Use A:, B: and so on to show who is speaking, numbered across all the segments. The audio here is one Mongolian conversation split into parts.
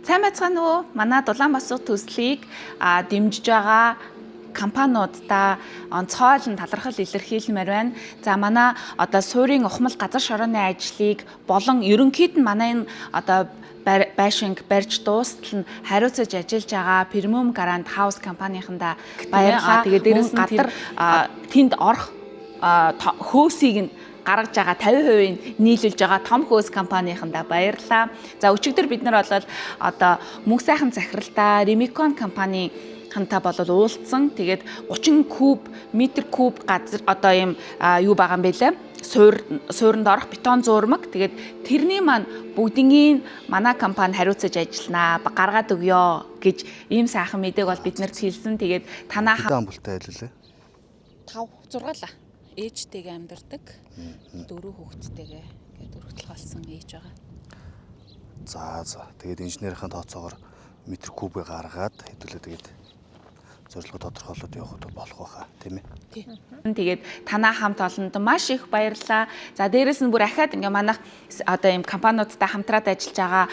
A: Сайн байцгаана уу? Манай Дулаанбосуу төслийг дэмжиж байгаа компаниудаа онцгойлон талархал илэрхийлмээр байна. За манай одоо суурийн ухамл газар шорооны ажлыг болон ерөнхийд нь манай энэ одоо байшинг барьж дуустал нь хариуцаж ажиллаж байгаа Premium Grand House компанийнхандаа баярлалаа. Тэгээд дээрээс нь тэнд орох хөөсийг нь гаргаж байгаа 50% нийлүүлж байгаа том хөөс компанийнхандаа баярлалаа. За өчигдөр бид нар бол одоо мөнх сайхан захиралтай Remicon компани ханта болол уулзсан. Тэгээд 30 метр куб газар одоо юм юу байгаа юм бэ лээ. Суурьнд орох бетон зурмаг. Тэгээд тэрний маань бүгднийг манай компани хариуцаж ажилланаа, гаргаад өгөө гэж ийм сайхан мэдээг бол биднэрт хэлсэн. Тэгээд танаа
B: хаан бүлтэй айллаа.
A: 5 6 лаа. Ээжтэйгээ амьдардаг. 4 хүүхэдтэйгээ ингээд өргөдөл голсон ээж байгаа.
B: За. Тэгээд инженерийн тооцоогоор метр кубыг гаргаад хэдүүлээ тэгээд зорилгоо тодорхойлоод явах болох байхаа, тийм ээ.
A: Тэгээд танаа хамт олонд маш их баярлалаа. За дээрэс нь бүр ахаад ингээ манайх одоо ийм компаниудтай хамтраад ажиллаж байгаа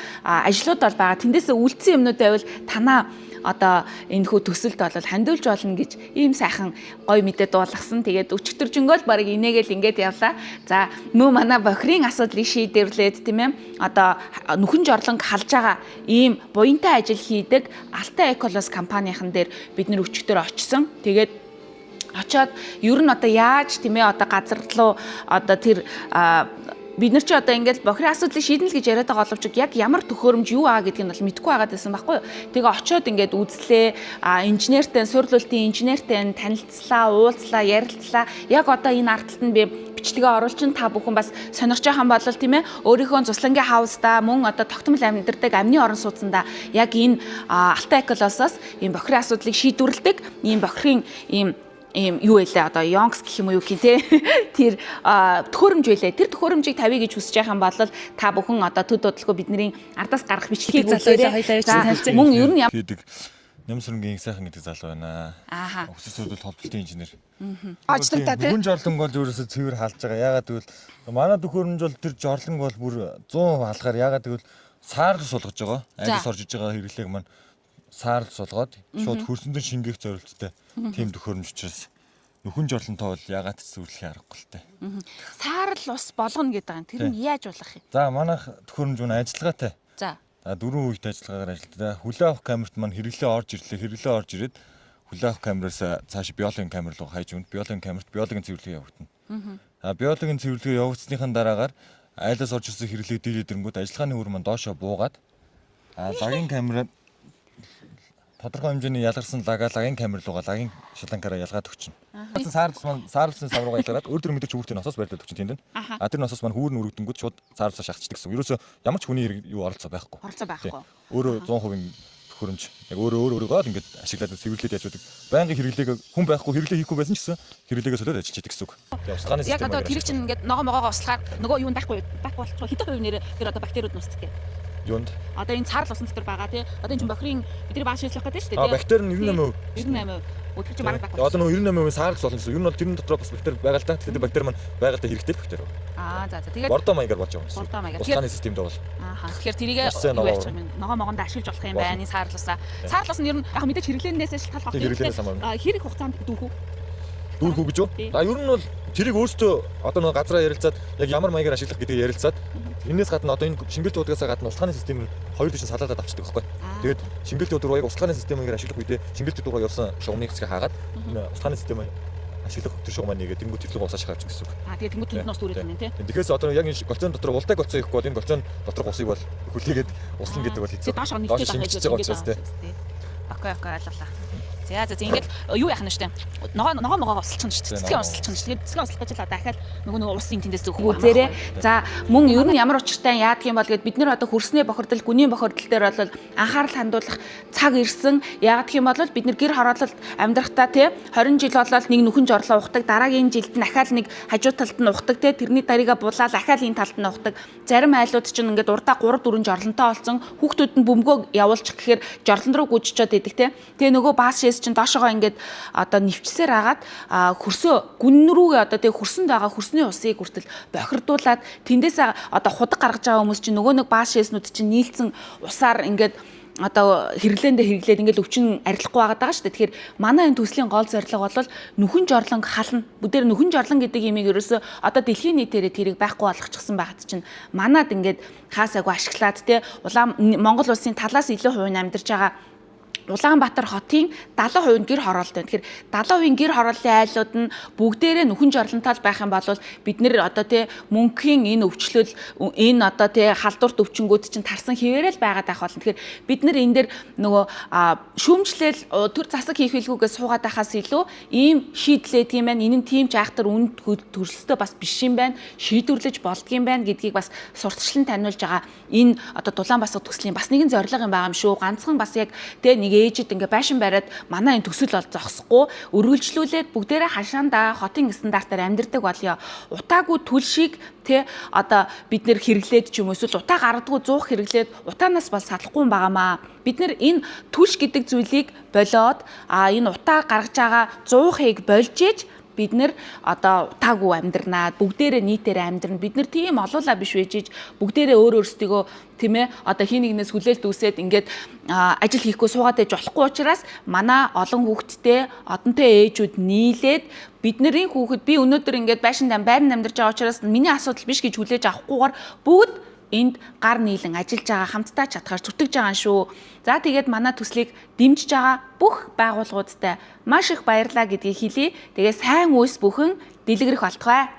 A: ажлууд бол байгаа. Тэндээсээ үлдсэн юмнууд байвал танаа одоо энэ хүү төсөлд бол хандуулж болно гэж ийм сайхан гоё мэдээ дуулгасан. Тэгээд өчтөржөнгөө л баг инээгээл ингээд явлаа. За мөө манай бохирын асуудлыг шийдвэрлээд тийм ээ. Одоо нүхэн жорлонг халж байгаа ийм буянтай ажил хийдэг Alta Ecolos компанийн дээр бид нэр өчтөр очсон. Тэгээд очоод ер нь одоо яаж тийм ээ одоо газар руу одоо тэр бид нар чи одоо ингээд бохирын асуудлыг шийднэ л гэж яриад байгаа боловч яг ямар төхөөрөмж юу аа гэдгийг нь бол мэдэхгүй байгаад байсан байхгүй юу. Тэгээ очоод ингээд үзлээ, инженертэй, суурилуултын инженертэй танилцлаа, уулзлаа, ярилцлаа. Яг одоо энэ артталд нь би бичлэгээ оруулчин та бүхэн бас сонирч байгаа юм бол тийм ээ өөрийнхөө цуслангийн хаусдаа мөн одоо тогтмол амьдардаг амны орон сууцанда яг энэ Alta Ecolosоос ийм бохирын асуудлыг шийдвэрлэдэг ийм бохирын ийм юу байлаа одоо Yonks гэх юм уу юу гэх те тэр төхөөрөмж байлаа. Тэр төхөөрөмжийг тавья гэж хүсэж байгаа юм бол та бүхэн одоо төд бодлого бидний ардаас гарах бичлэгийг үзээрэй. Мөн ер нь
C: хийдэг Нямсрынгийн сайхан гэдэг залуу байна. Өсөс сөдөл холболтын инженер.
A: Ажлагтай тийм.
C: Хүн жорлон бол ерөөсө цэвэр халж байгаа. Ягаад гэвэл манай төхөөрөмж бол тэр жорлон бол бүр 100% халахаар ягаад гэвэл саарлс сулгаж байгаа. Айлс орж иж байгаа хэрэглээг маань саарлс сулгаад шууд хөрсөндөн шингээх зорилттой тийм төхөөрөмж учраас нүхэн жорлонтой бол ягаад ч зөвлөхийн аргагүй л дээ.
A: Саарл ус болгоно гэдэг юм. Тэр нь яаж болох юм?
C: За манайх төхөөрөмж нь ажиллагаатай.
A: За.
C: 4 үеийн ажиллагаагаар ажилладаг. Хүлээ авах камерт маань хэрэглээ орж ирээд хүлээ авах камераас цааш биологийн камер руу хайж өгнө. Биологийн камерт биологийн цэвэрлэгээ явагдана. Биологийн цэвэрлэгээ явагдсныхан дараагаар айлаас орж ирсэн хэрэглээ дийлээд ирэнгүүт ажиллагааны үр маань доошоо буугаад лагийн камераар тодорхой хэмжээний ялгарсан лагийн камер руугаа лагийн шаланкаараа ялгаад өгчнө. Саарлсны сав руугаа ялгаад өөр төр мэдэрч хүүхдийн насаас барьдаад өгчнө тэнд. Тэр насаас маань хүүр нь өргөдөнгүүд шууд саарлсаа шахацдаг гэсэн. Ерөөсөө ямар ч хүний юу оролцоо байхгүй. Өөрөө 100% төхөөрөмж. Яг өөрөөгөө л ингээд ашиглаад цэвэрлээд яаж байдаг. Байнгын хэрэглээг хүн байхгүй хэрэглээ хийхгүй байсан ч гэсэн хэрэглээгээ солиод ажиллаж байдаг гэсэн үг. Устганы систем.
A: Яг одоо тэр чинь ингээд ногоо могоогоо услахаар нөгөө юу байхгүй болохгүй хэдэн хувь нэр тэр одоо бактериуд нустдаг.
C: Юунд?
A: Одоо энэ цаарл усан дотор байгаа тий. Одоо энэ бохирын бидний бааш хийх гэдэг шүү дээ.
C: Бактери нь 98%.
A: 98%. Өдөр чи бараг байхгүй.
C: Одоо нөгөө 98% саарл болно гэсэн. Ер нь бол тэрний дотор бас бактери байгаа л да. Тэгэхээр бактери маань байгаль дээр хэрэгтэй бактери.
A: За. Тэгээд
C: бордоо маягаар болж байгаа юм.
A: Бордоо маягаар.
C: Устганы системд бол.
A: Тэгэхээр тэрийг юу яах юм бэ? Ногоо могонд ашиглаж болох юм байна. Энэ саарл усаа. Саарл ус нь ер нь яг мэдээж хэрэглэнээс шалтгаалх байх. Хэрэг хугацаанд дүүхүү
C: гэж юу? Ер нь бол тэрийг өөрсдөө одоо нэг газараа ярилцаад яг ямар маягаар ашиглах гэдгийг ярилцаад энэс гадна одоо энэ шингэлт удаагаас гадна устганы систем нь хоёр дэшин салаадад авчдаг байхгүй. Тэгээд шингэлт удаагаа устганы системээр ашиглах үедээ шингэлт удаагаа явсан шугамны хэсгийг хаагаад энэ устганы системээр ашиглах тэр шугамаа нэгээд тэнгуү тэрлэг усаа шахаж гэсэн үг.
A: Тэгээд тэнгуү тэнднээс дүүрээд байна тийм.
C: Тэгэхээр одоо яг энэ голцон дотор ултай голцон ихгүй бол энэ голцон дотор усыг бол хүлээгээд услна гэдэг бол хэцүү.
A: Доош шингэлж байгаа учраас тийм. Окей ойлголаа. За ингээд юу яах нь штэ. Ногоо могоогоо усалчихна штэ. Цэцгээ усалчихна штэ. Тэгээд цэцгээ усалж байгаа дахиад нөгөө усын тэндээс зөвхөн үзээрэй. За мөн ер нь ямар учиртай яадаг юм бол гээд бид нэр одоо хөрснөө бохирдол, гүний бохирдол дээр бол анхаарал хандуулах цаг ирсэн. Яадаг юм бол бид нэр гэр хороололд амьдрахтаа тий 20 жил болоод нэг нүхэн жорлоо ухдаг. Дараагийн жилд нь ахаал нэг хажуу талд нь ухдаг тий тэрний дарига булаад ахаал энэ талд нь ухдаг. Зарим айлууд чинь ингээд урдаа 3 4 жорлонтой олцсон. Хүүхдүүд нь бөмбөгөө явуулчих гэхээр жорлон руу гүйжчихэд идэг тий. Тэгээ нөгөө бааш чинь доошогоо ингээд одоо нэвчсээр агаад хөрсөө гүн рүүгээ одоо тэгээ хөрсөнд байгаа хөрсний усыг хүртэл бохирдуулаад тэндээс одоо худаг гаргаж байгаа хүмүүс чинь нөгөө нэг бааш шээснүүд чинь нийлцэн усаар ингээд одоо хэрэглээндээ хэрэглээд ингээд өвчин арилахгүй байгаа шүү дээ. Тэгэхээр манай энэ төслийн гол зорилго бол нүхэн жорлон хална. Бүгдээр нүхэн жорлон гэдэг имийг ерөөсөө одоо дэлхийн нийтээрээ тэрийг байхгүй болгочихсон байхад чинь манад ингээд хаасаагүй ашиглаад те Монгол улсын талаас илүү хувийн амьдарч байгаа Улаанбаатар хотын 70% гэр хороолт байна. Тэгэхээр 70% гэр хорооллын айлууд нь бүгдээрээ нүхэн жорлонтой байх юм бол бид нэр одоо тий мөнхийн энэ өвчлөл энэ одоо тий халдварт өвчнгүүд чинь тарсан хിവэрэл байгаад байх болно. Тэгэхээр бид нэр энэ дэр нөгөө шүүмжлэл төр засаг хийх билгүүгээс суугаад байхаас илүү ийм шийдлээ тийм байна. Энэ нь тийм ч айхтар үнд төрөлсөй бас биш юм байна. Шийдвэрлэж болдгийм байна гэдгийг бас сурталчлан таниулж байгаа. Энэ одоо Дулаанбасаг төслийн бас нэгэн зорилго юм байгаа юм шүү. Ганцхан бас яг тий нэг ээжид ингээ байшин бариад манай энэ төсөл бол зогсохгүй өргөлжлүүлээд бүгдээрээ хашаандаа хотын стандартаар амьдардаг болёо. Утаагүй түлшийг тэ одоо бид нэр хэрэглээд ч юм уу эсвэл утаа гардаггүй 100 хэрэглээд утаанаас бол салахгүй юм байгаамаа. Бид нэр энэ түлш гэдэг зүйлийг болоод энэ утаа гаргаж байгаа 100-ыг болж ээж бид нэр одоо утаагүй амьдрнаа. Бүгдээрээ нийтээр амьдрна. Бид нэр тийм олуулаа биш байж бүгдээрээ өөр өөрсдийгөө тийм ээ одоо хин нэгнээс хүлээлт үүсээд ингээд ажил хийхгүй суугаад байж болохгүй учраас манай олон хүүхэдтэй одонтой ээжүүд нийлээд бидний хүүхэд би өнөөдөр ингээд байшин байранд амьдарч байгаа учраас миний асуудал биш гэж хүлээж авахгүйгээр бүгд энд гар нийлэн ажиллаж байгаа хамтдаа чадхаар зүтгэж байгаа шүү. За тэгээд манай төслийг дэмжиж байгаа бүх байгууллагуудтай маш их баярлалаа гэдгийг хэлье. Тэгээ сайн үс бүхэн дэлгэрэх болтугай.